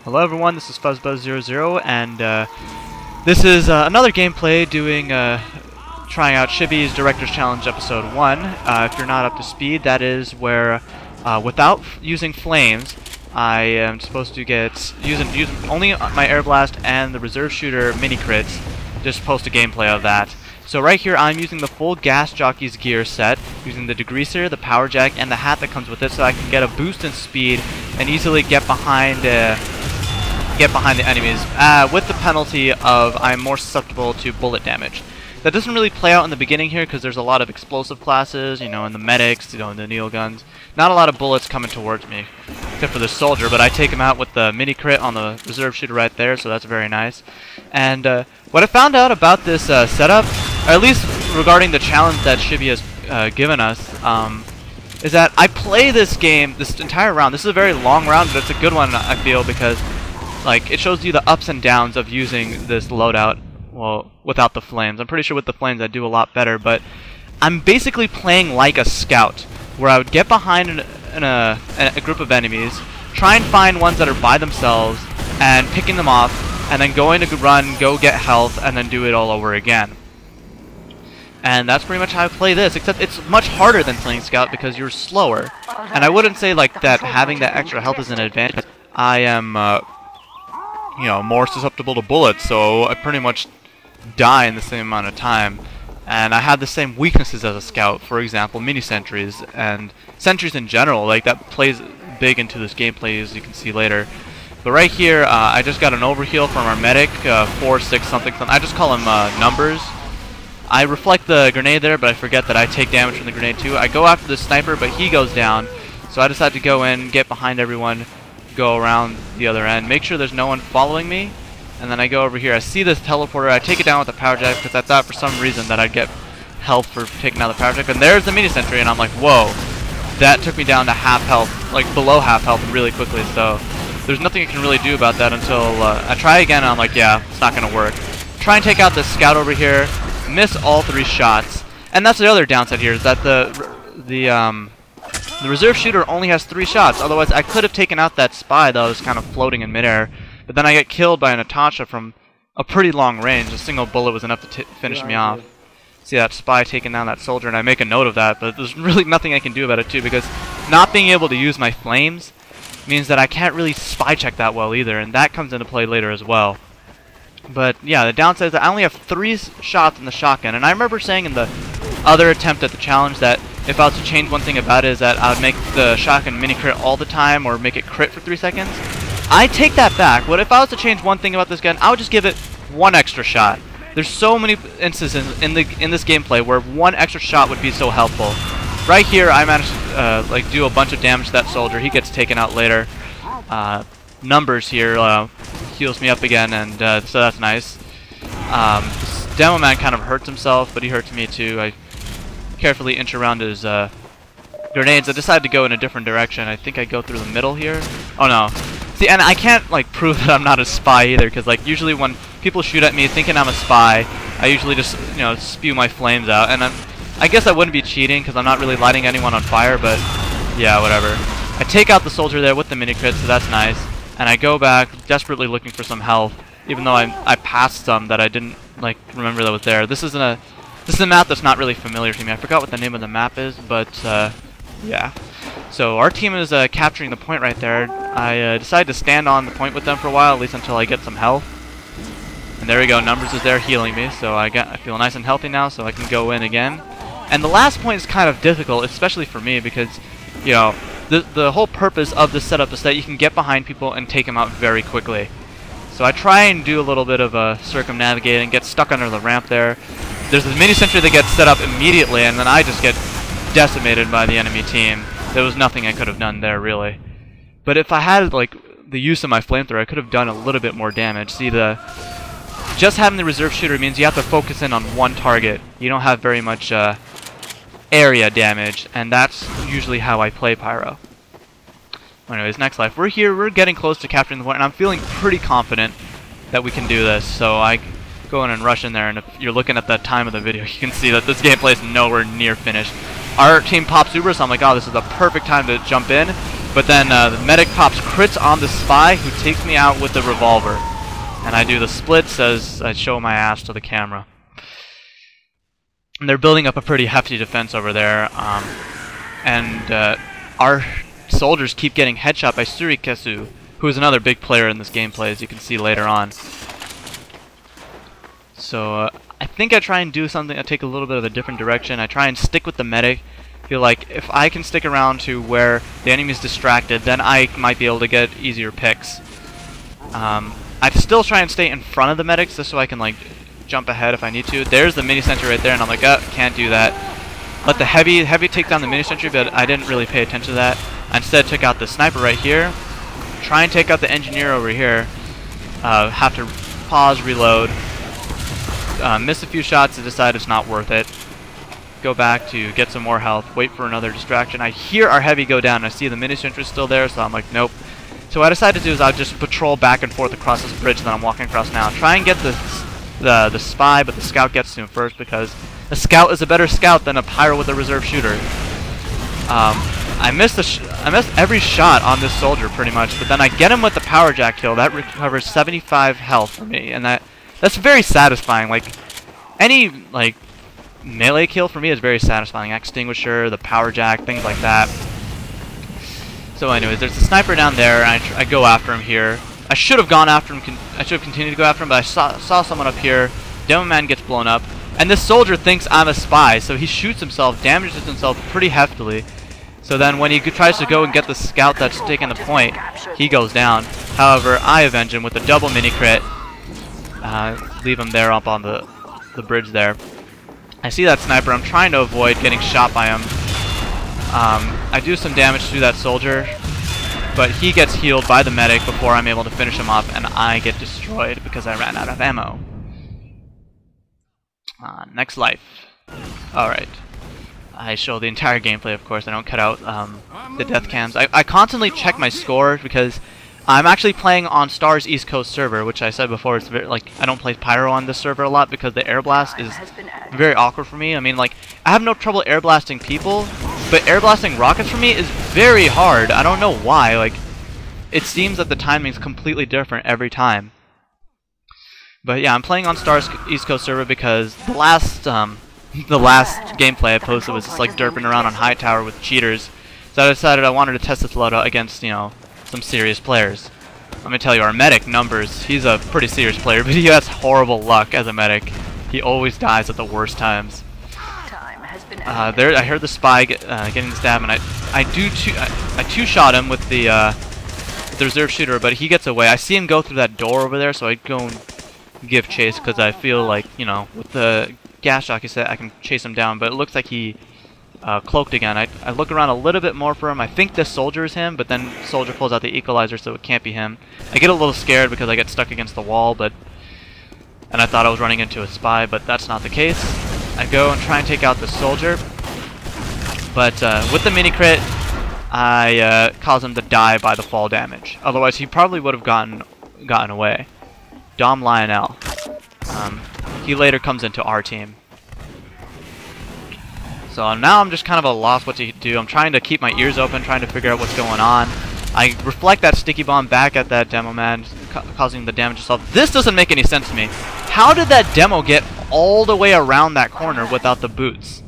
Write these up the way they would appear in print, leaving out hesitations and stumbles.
Hello everyone, this is FuzzBuzz00, and this is another gameplay doing trying out Shibby's Director's Challenge Episode 1. If you're not up to speed, that is where, without using flames, I am supposed to get using only my air blast and the reserve shooter mini crits. Just post a gameplay of that. So right here, I'm using the full Gas Jockey's gear set, using the degreaser, the power jack, and the hat that comes with it, so I can get a boost in speed and easily get behind the enemies, with the penalty of I'm more susceptible to bullet damage. That doesn't really play out in the beginning here because there's a lot of explosive classes, you know, and the medics, you know, and the neo guns. Not a lot of bullets coming towards me, except for the soldier, but I take him out with the mini crit on the reserve shooter right there, so that's very nice. And what I found out about this setup, or at least regarding the challenge that Shibby has given us, is that I play this game this entire round. This is a very long round, but it's a good one, I feel, because like it shows you the ups and downs of using this loadout, well, without the flames. I'm pretty sure with the flames I do a lot better, but I'm basically playing like a scout, where I would get behind a group of enemies, try and find ones that are by themselves, and picking them off, and then going to run, go get health, and then do it all over again. And that's pretty much how I play this, except it's much harder than playing scout because you're slower. And I wouldn't say like that having that extra health is an advantage. I am you know, more susceptible to bullets, so I pretty much die in the same amount of time. And I have the same weaknesses as a scout, for example, mini sentries and sentries in general. Like that plays big into this gameplay, as you can see later. But right here, I just got an overheal from our medic, 4, 6, something. I just call him numbers. I reflect the grenade there, but I forget that I take damage from the grenade too. I go after the sniper, but he goes down, so I decide to go in, get behind everyone, go around the other end, make sure there's no one following me, and then I go over here. I see this teleporter, I take it down with the power jack because I thought for some reason that I'd get health for taking out the power jack, and there's the mini sentry, and I'm like, whoa, that took me down to half health, like below half health really quickly, so there's nothing I can really do about that until I try again, and I'm like, yeah, it's not gonna work. Try and take out this scout over here, miss all 3 shots, and that's the other downside here, is that the reserve shooter only has 3 shots. Otherwise, I could have taken out that spy that was kind of floating in midair, but then I get killed by Natasha from a pretty long range. A single bullet was enough to finish me off. See that spy taking down that soldier, and I make a note of that, but there's really nothing I can do about it too, because not being able to use my flames means that I can't really spy check that well either, and that comes into play later as well. But yeah, the downside is that I only have 3 shots in the shotgun, and I remember saying in the other attempt at the challenge that if I was to change one thing about it is that I would make the shotgun mini crit all the time or make it crit for 3 seconds. I take that back. What if I was to change one thing about this gun? I would just give it 1 extra shot. There's so many instances in this gameplay where 1 extra shot would be so helpful. Right here, I managed to like do a bunch of damage to that soldier. He gets taken out later. Numbers here heals me up again, and so that's nice. This demo man kind of hurts himself, but he hurts me too. I carefully inch around his grenades. I decided to go in a different direction. I think I go through the middle here. Oh no. See, and I can't like prove that I'm not a spy either, because like usually when people shoot at me thinking I'm a spy, I usually just, you know, spew my flames out, and I guess I wouldn't be cheating because I'm not really lighting anyone on fire, but yeah, whatever. I take out the soldier there with the mini crit, so that's nice, and I go back desperately looking for some health, even though I passed some that I didn't like remember that was there. This is a map that's not really familiar to me. I forgot what the name of the map is, but yeah. So our team is capturing the point right there. I decided to stand on the point with them for a while, at least until I get some health. And there we go, Numbers is there healing me, so I feel nice and healthy now, so I can go in again. And the last point is kind of difficult, especially for me, because, you know, the whole purpose of this setup is that you can get behind people and take them out very quickly. So I try and do a little bit of circumnavigating, get stuck under the ramp there. There's this mini sentry that gets set up immediately, and then I just get decimated by the enemy team. There was nothing I could have done there, really. But if I had like the use of my flamethrower, I could have done a little bit more damage. See, just having the reserve shooter means you have to focus in on one target. You don't have very much area damage, and that's usually how I play Pyro. Anyways, next life. We're here, we're getting close to capturing the point, and I'm feeling pretty confident that we can do this, so I go in and rush in there, and if you're looking at the time of the video, you can see that this gameplay is nowhere near finished. Our team pops Uber, so I'm like, oh, this is the perfect time to jump in. But then the medic pops crits on the spy, who takes me out with the revolver. And I do the splits as I show my ass to the camera. And they're building up a pretty hefty defense over there. Our soldiers keep getting headshot by Surikesu, who is another big player in this gameplay, as you can see later on. So I think I try and do something. I take a little bit of a different direction. I try and stick with the medic. Feel like if I can stick around to where the enemy's distracted, then I might be able to get easier picks. I still try and stay in front of the medics just so I can like jump ahead if I need to. There's the mini sentry right there, and I'm like, oh, can't do that. Let the heavy take down the mini sentry, but I didn't really pay attention to that. I instead took out the sniper right here. Try and take out the engineer over here. Have to pause, reload. Miss a few shots to decide it's not worth it. Go back to get some more health. Wait for another distraction. I hear our heavy go down. I see the mini sentry still there, so I'm like, nope. So what I decided to do is I'll just patrol back and forth across this bridge that I'm walking across now. Try and get the spy, but the scout gets to him first because a scout is a better scout than a pyro with a reserve shooter. I missed every shot on this soldier pretty much, but then I get him with the power jack kill. That recovers 75 health for me, and that's very satisfying. Like any like melee kill for me is very satisfying. Extinguisher, the power jack, things like that. So anyways, there's a sniper down there, and I go after him here. I should have gone after him. I should have continued to go after him, but I saw someone up here. Demo man gets blown up, and this soldier thinks I'm a spy, so he shoots himself, damages himself pretty heftily. So then when he tries to go and get the scout that's taking the point, he goes down. However, I avenge him with a double mini crit. Leave him there up on the bridge there. I see that sniper. I'm trying to avoid getting shot by him. I do some damage to that soldier, but he gets healed by the medic before I'm able to finish him off, and I get destroyed because I ran out of ammo. Next life. Alright. I show the entire gameplay, of course. I don't cut out the death cams. I constantly check my score because I'm actually playing on Star's East Coast server, which I said before. It's very, like, I don't play Pyro on this server a lot because the air blast is very awkward for me. I mean, like, I have no trouble air blasting people, but air blasting rockets for me is very hard. I don't know why. Like, it seems that the timing's completely different every time. But yeah, I'm playing on Star's East Coast server because the last gameplay I posted was just like derping around on Hightower with cheaters. So I decided I wanted to test this loadout against, you know, some serious players. Let me tell you, our medic Numbers, he's a pretty serious player, but he has horrible luck as a medic. He always dies at the worst times. There, I heard the spy getting the stab, and I two-shot him with the reserve shooter, but he gets away. I see him go through that door over there, so I go and give chase because I feel like, you know, with the gas jockey set, I can chase him down. But it looks like he cloaked again. I look around a little bit more for him. I think this soldier is him, but then soldier pulls out the equalizer, so it can't be him. I get a little scared because I get stuck against the wall, and I thought I was running into a spy, but that's not the case. I go and try and take out the soldier, but with the mini crit, I cause him to die by the fall damage. Otherwise, he probably would have gotten away. Dom Lionel. He later comes into our team. So now I'm just kind of at a loss what to do. I'm trying to keep my ears open, trying to figure out what's going on. I reflect that sticky bomb back at that demo man, causing the damage itself. This doesn't make any sense to me. How did that demo get all the way around that corner without the boots?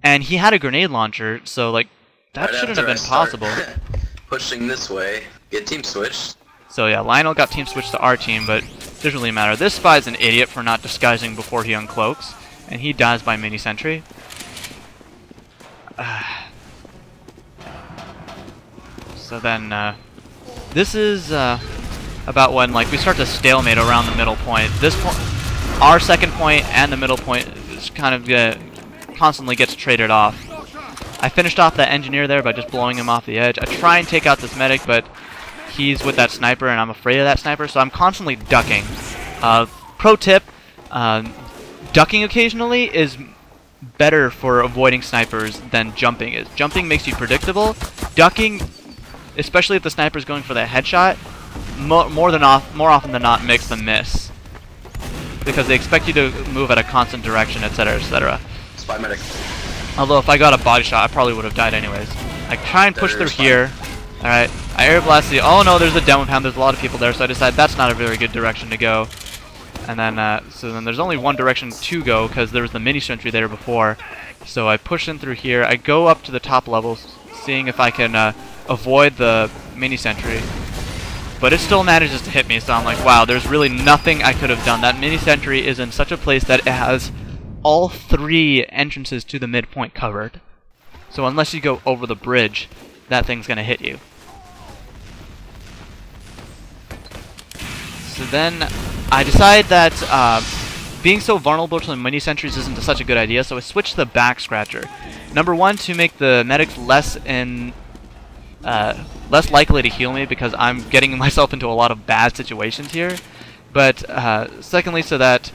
And he had a grenade launcher, so like that shouldn't have been possible. Pushing this way, get team switched. So yeah, Lionel got team switched to our team, but it doesn't really matter. This spy's an idiot for not disguising before he uncloaks, and he dies by mini sentry. So then, this is about when like we start to stalemate around the middle point. This point, our second point and the middle point, is kind of constantly gets traded off. I finished off that engineer there by just blowing him off the edge. I try and take out this medic, but he's with that sniper, and I'm afraid of that sniper, so I'm constantly ducking. Pro tip: ducking occasionally is better for avoiding snipers than jumping is. Jumping makes you predictable. Ducking, especially if the sniper's going for that headshot, more often than not makes them miss, because they expect you to move at a constant direction, etc., etc. Spy medic. Although if I got a body shot, I probably would have died anyways. I try and push through here. Alright, I air blast the... Oh no, there's a demo pound. There's a lot of people there, so I decide that's not a very good direction to go. And then, so then there's only one direction to go, because there was the mini sentry there before. So I push in through here. I go up to the top levels, seeing if I can avoid the mini sentry. But it still manages to hit me, so I'm like, wow, there's really nothing I could have done. That mini sentry is in such a place that it has all 3 entrances to the midpoint covered. So unless you go over the bridge, that thing's gonna hit you. So then I decide that being so vulnerable to the mini sentries isn't such a good idea, so I switch to the back scratcher. Number 1, to make the medics less likely to heal me, because I'm getting myself into a lot of bad situations here. But secondly, so that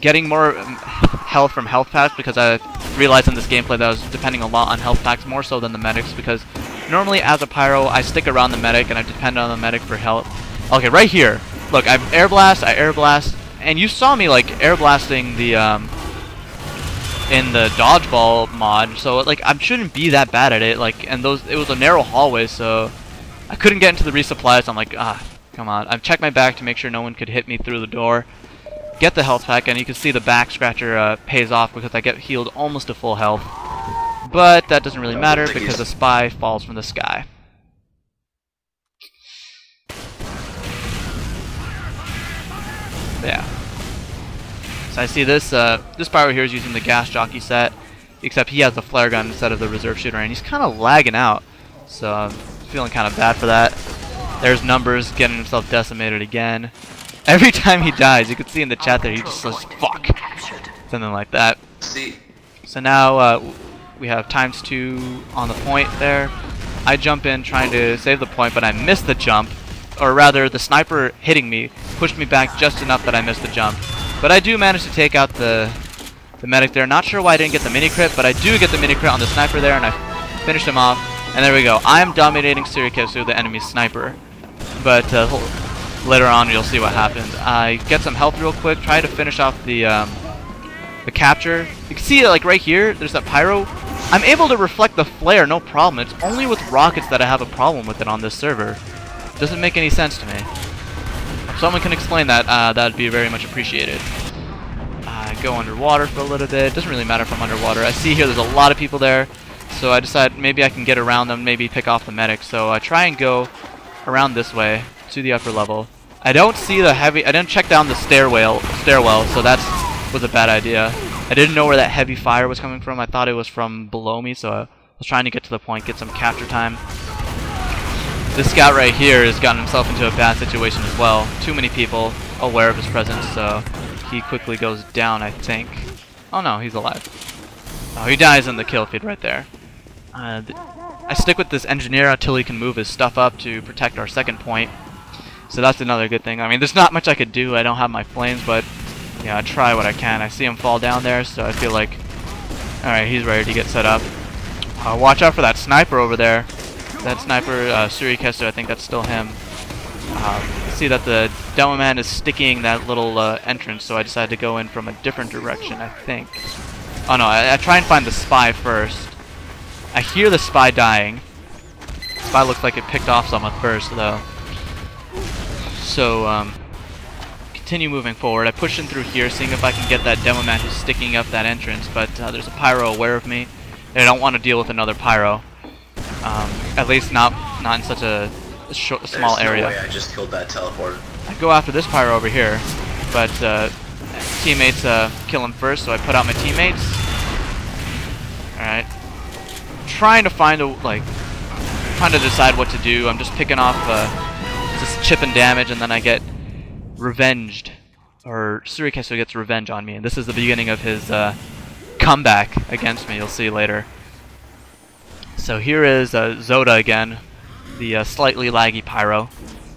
getting more health from health packs, because I realized in this gameplay that I was depending a lot on health packs more so than the medics, because normally as a pyro I stick around the medic and I depend on the medic for health. Okay, right here. Look, I air blast, and you saw me like air blasting the in the dodgeball mod, so like I shouldn't be that bad at it. Like, and it was a narrow hallway, so I couldn't get into the resupply. So I'm like, come on. I've checked my back to make sure no one could hit me through the door. Get the health pack, and you can see the back scratcher pays off because I get healed almost to full health. But that doesn't really matter because the spy falls from the sky. Yeah. So I see this this pyro here is using the gas jockey set, except he has the flare gun instead of the reserve shooter, and he's kind of lagging out. So I'm feeling kind of bad for that. There's Numbers getting himself decimated again. Every time he dies, you can see in the chat there, he just says, fuck. Something like that. So now we have ×2 on the point there. I jump in trying to save the point, but I miss the jump. Or rather, the sniper hitting me pushed me back just enough that I missed the jump. But I do manage to take out the medic there. Not sure why I didn't get the mini crit, but I do get the mini crit on the sniper there, and I finished him off. And there we go. I'm dominating Surikesu, the enemy sniper. But later on, you'll see what happens. I get some health real quick, try to finish off the capture. You can see, like right here, there's that pyro. I'm able to reflect the flare, no problem. It's only with rockets that I have a problem with it on this server. Doesn't make any sense to me. If someone can explain that, that'd be very much appreciated. I go underwater for a little bit. Doesn't really matter if I'm underwater. I see here there's a lot of people there, so I decide maybe I can get around them, maybe pick off the medic. So I try and go around this way to the upper level. I don't see the heavy. I didn't check down the stairwell, so that was a bad idea. I didn't know where that heavy fire was coming from. I thought it was from below me, so I was trying to get to the point, get some capture time. This scout right here has gotten himself into a bad situation as well. Too many people aware of his presence, so he quickly goes down, I think. Oh no, he's alive. Oh, he dies in the kill feed right there. I stick with this engineer until he can move his stuff up to protect our second point. So that's another good thing. I mean, there's not much I could do. I don't have my flames, but yeah, I try what I can. I see him fall down there, so I feel like, alright, he's ready to get set up. Watch out for that sniper over there. That sniper, Surikesu, I think that's still him. See that the demo man is sticking that little entrance, so I decided to go in from a different direction, I think. Oh no, I try and find the spy first. I hear the spy dying. The spy looks like it picked off someone first, though. So, continue moving forward. I push in through here, seeing if I can get that demo man who's sticking up that entrance, but there's a pyro aware of me, and I don't want to deal with another pyro. At least not in such a small area. No way I just killed that teleport. I go after this pyro over here, but teammates kill him first, so I put out my teammates. Alright. Trying to find a, trying to decide what to do. I'm just picking off just chip and damage, and then I get revenged. Or Surikesu gets revenge on me, and this is the beginning of his comeback against me, you'll see later. So here is Zoda again, the slightly laggy pyro,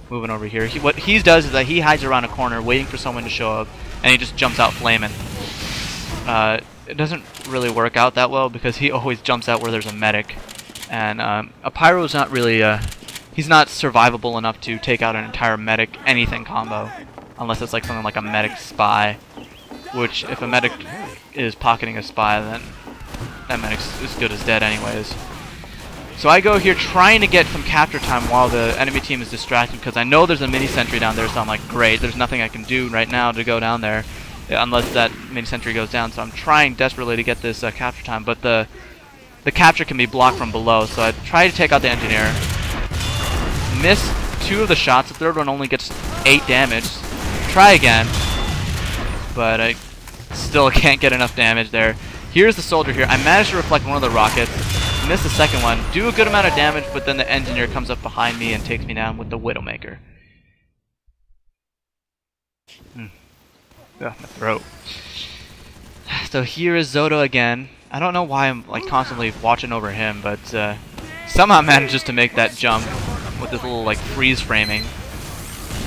moving over here. What he does is that he hides around a corner waiting for someone to show up, and he just jumps out flaming. It doesn't really work out that well because he always jumps out where there's a medic, and a pyro is not really he's not survivable enough to take out an entire medic anything combo, unless it's like something like a medic spy, which if a medic is pocketing a spy, then that medic's as good as dead anyways. So I go here trying to get some capture time while the enemy team is distracted, because I know there's a mini sentry down there, so I'm like, great, there's nothing I can do right now to go down there unless that mini sentry goes down. So I'm trying desperately to get this capture time, but the capture can be blocked from below, so I try to take out the engineer. Miss 2 of the shots, the third one only gets 8 damage. Try again, but I still can't get enough damage there. Here's the soldier here. I managed to reflect one of the rockets, miss the second one, do a good amount of damage, but then the engineer comes up behind me and takes me down with the Widowmaker. Ugh, my throat. So here is Zoto again. I don't know why I'm like constantly watching over him, but somehow manages to make that jump with this little like freeze framing.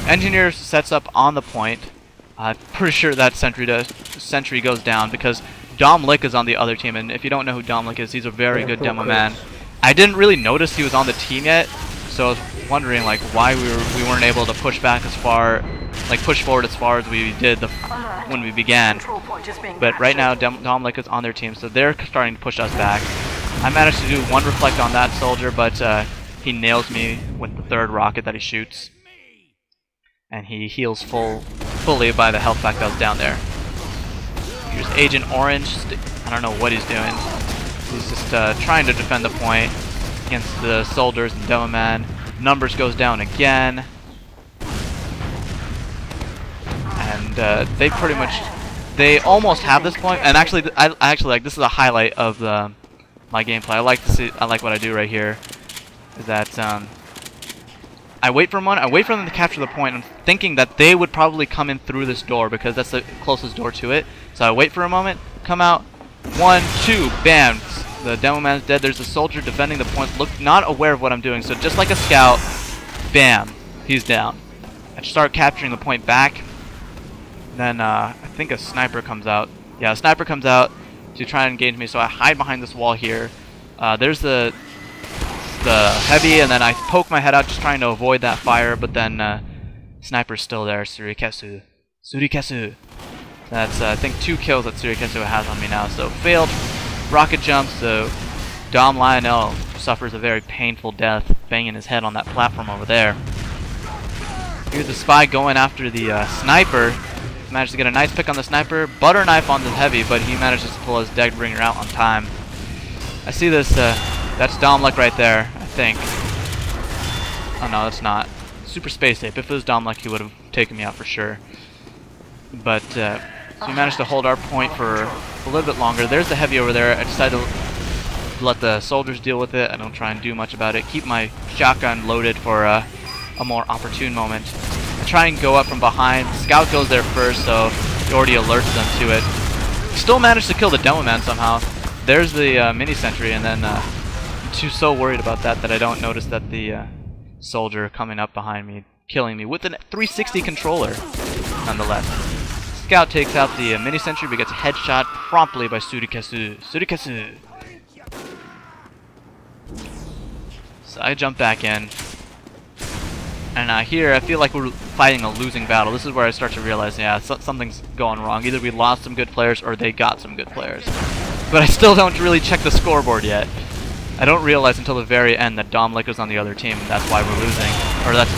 Engineer sets up on the point. I'm pretty sure that sentry goes down because Dom Lick is on the other team, and if you don't know who Dom Lick is, he's a very good demo man. I didn't really notice he was on the team yet, so I was wondering like why we weren't able to push back as far, like push forward as far as we did when we began. But right now Dom Lick is on their team, so they're starting to push us back. I managed to do one reflect on that soldier, but he nails me with the third rocket that he shoots, and he heals fully by the health pack that was down there. Here's Agent Orange. I don't know what he's doing. He's just trying to defend the point against the soldiers and Demo Man. Numbers goes down again, and they almost have this point. And actually, I actually like this is a highlight of my gameplay. I like what I do right here. Is that I wait for them to capture the point. I'm thinking that they would probably come in through this door because that's the closest door to it. So I wait for a moment, come out, 1, 2, bam. The demo man's dead. There's a soldier defending the point, not aware of what I'm doing. So just like a scout, bam, he's down. I start capturing the point back. Then I think a sniper comes out. Yeah, a sniper comes out to try and engage me. So I hide behind this wall here. There's the heavy, and then I poke my head out just trying to avoid that fire, but then sniper's still there. Surikesu. That's I think 2 kills that Surikesu has on me now. So failed rocket jump, so Dom Lionel suffers a very painful death, banging his head on that platform over there. Here's the spy going after the sniper. Managed to get a nice pick on the sniper, butter knife on the heavy, but he manages to pull his Deadbringer out on time. I see this, that's Dom Luck right there, I think. Oh no, that's not. Super Space Ape. If it was Dom Luck, he would have taken me out for sure. But, so we managed to hold our point for a little bit longer. There's the heavy over there. I decided to let the soldiers deal with it. I don't try and do much about it. Keep my shotgun loaded for a more opportune moment. I try and go up from behind. Scout goes there first, so he already alerts them to it. Still managed to kill the demo man somehow. There's the mini sentry, and then I'm so worried about that I don't notice that the soldier coming up behind me, killing me with a 360 controller, nonetheless. Scout takes out the mini sentry, but gets headshot promptly by Surikesu. So I jump back in. And here, I feel like we're fighting a losing battle. This is where I start to realize, yeah, something's going wrong. Either we lost some good players, or they got some good players. But I still don't really check the scoreboard yet. I don't realize until the very end that Dom Lick is on the other team, and that's why we're losing. Or that's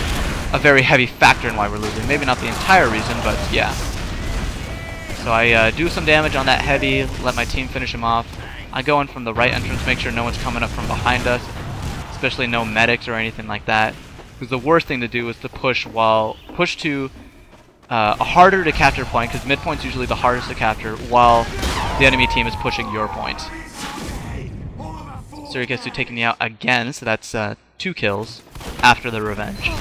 a very heavy factor in why we're losing. Maybe not the entire reason, but yeah. So I do some damage on that heavy, let my team finish him off. I go in from the right entrance, make sure no one's coming up from behind us, especially no medics or anything like that. Because the worst thing to do is to push to a harder to capture point, because midpoint's usually the hardest to capture, while the enemy team is pushing your point. Surikesu taking me out again, so that's 2 kills after the revenge.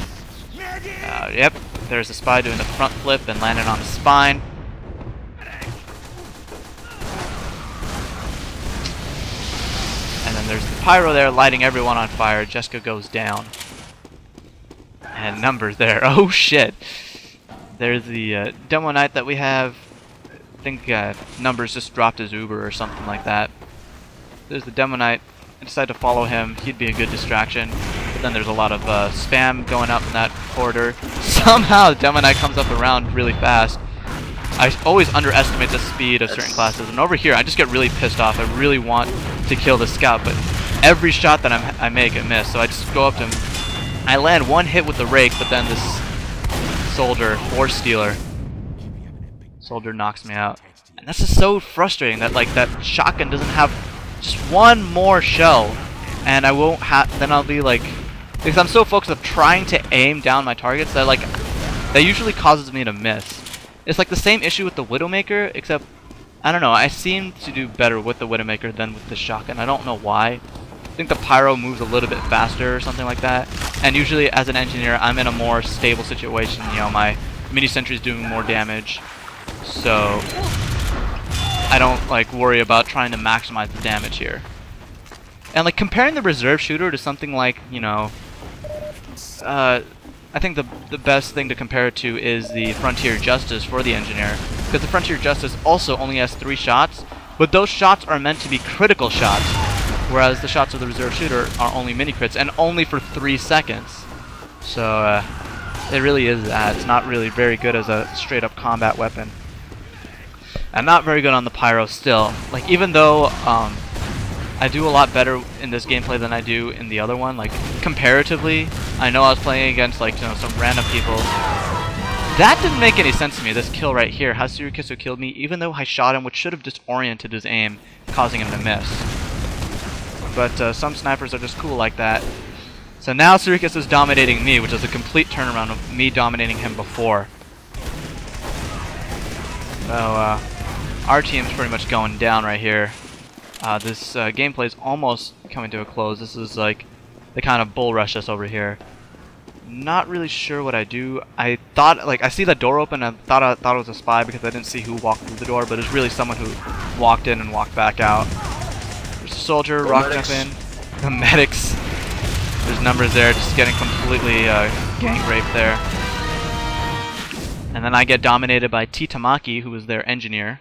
Yep, there's a spy doing the front flip and landing on his spine. And then there's the pyro there lighting everyone on fire. Jessica goes down. And Numbers there. Oh shit. There's the demo knight that we have. I think Numbers just dropped his Uber or something like that. There's the demo knight. I decided to follow him. He'd be a good distraction. But then there's a lot of spam going up in that corridor. Somehow the demo knight comes up around really fast. I always underestimate the speed of certain classes. And over here I just get really pissed off. I really want to kill the scout, but every shot that I make a miss. So I just go up to him. I land one hit with the rake, but then this soldier, or stealer, soldier knocks me out. And that's just so frustrating that like that shotgun doesn't have just one more shell, and I won't have. Then I'll be like, because I'm so focused on trying to aim down my targets that like that usually causes me to miss. It's like the same issue with the Widowmaker, except I don't know. I seem to do better with the Widowmaker than with the shotgun. I don't know why. I think the pyro moves a little bit faster or something like that. And usually, as an engineer, I'm in a more stable situation. You know, my mini sentry is doing more damage, so I don't like worry about trying to maximize the damage here. And like comparing the reserve shooter to something like, you know, I think the best thing to compare it to is the Frontier Justice for the engineer, because the Frontier Justice also only has 3 shots, but those shots are meant to be critical shots, whereas the shots of the reserve shooter are only mini crits and only for 3 seconds. So it really is that. It's not really very good as a straight up combat weapon. I'm not very good on the pyro still. Like, even though I do a lot better in this gameplay than I do in the other one, like comparatively, I know I was playing against like, you know, some random people. That didn't make any sense to me, this kill right here. How Surikisu killed me even though I shot him, which should have disoriented his aim, causing him to miss. But some snipers are just cool like that. So now Surikisu is dominating me, which is a complete turnaround of me dominating him before. So our team's pretty much going down right here. This gameplay is almost coming to a close. This is like they kind of bull rush us over here. Not really sure what I do. I thought, like, I see the door open. I thought it was a spy because I didn't see who walked through the door, but it's really someone who walked in and walked back out. There's a soldier, rock jump in. The medics. There's numbers there, just getting completely gang raped there. And then I get dominated by T. Tamaki, who is their engineer.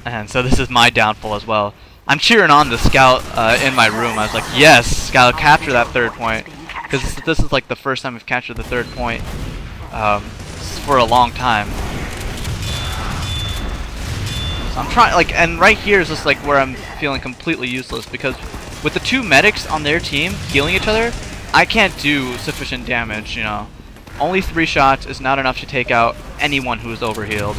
And so this is my downfall as well. I'm cheering on the scout in my room. I was like, yes, scout, capture that 3rd point. Because this is like the first time we've captured the 3rd point for a long time. So I'm trying, like, and right here is just like where I'm feeling completely useless, because with the 2 medics on their team healing each other, I can't do sufficient damage, you know. Only 3 shots is not enough to take out anyone who is overhealed.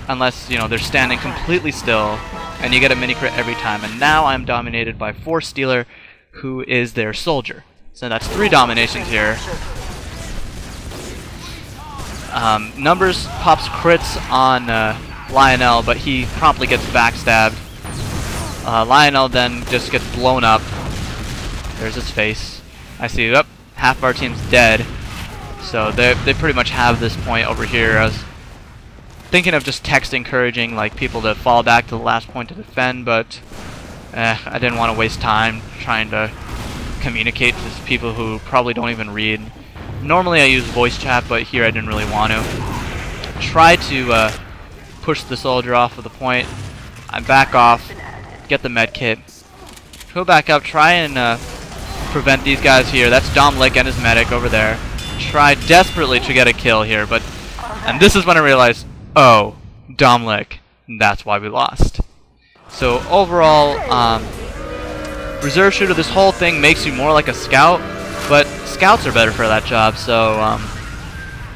Unless, you know, they're standing completely still, and you get a mini crit every time. And now I'm dominated by 4 Stealer, who is their soldier. So that's 3 dominations here. Numbers pops crits on Lionel, but he promptly gets backstabbed. Lionel then just gets blown up. There's his face. I see, yep, half of our team's dead. So they pretty much have this point over here. I was thinking of just text encouraging like people to fall back to the last point to defend, but I didn't want to waste time trying to communicate to people who probably don't even read. Normally I use voice chat, but here I didn't really want to. Try to push the soldier off of the point. I back off, get the med kit, go back up, try and prevent these guys here. That's Domlik and his medic over there. Try desperately to get a kill here, but and this is when I realized, oh, Domlik, that's why we lost. So overall, reserve shooter, this whole thing makes you more like a scout, but scouts are better for that job, so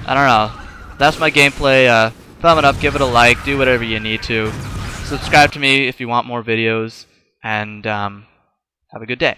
I don't know. That's my gameplay. Thumb it up, give it a like, do whatever you need to. Subscribe to me if you want more videos, and have a good day.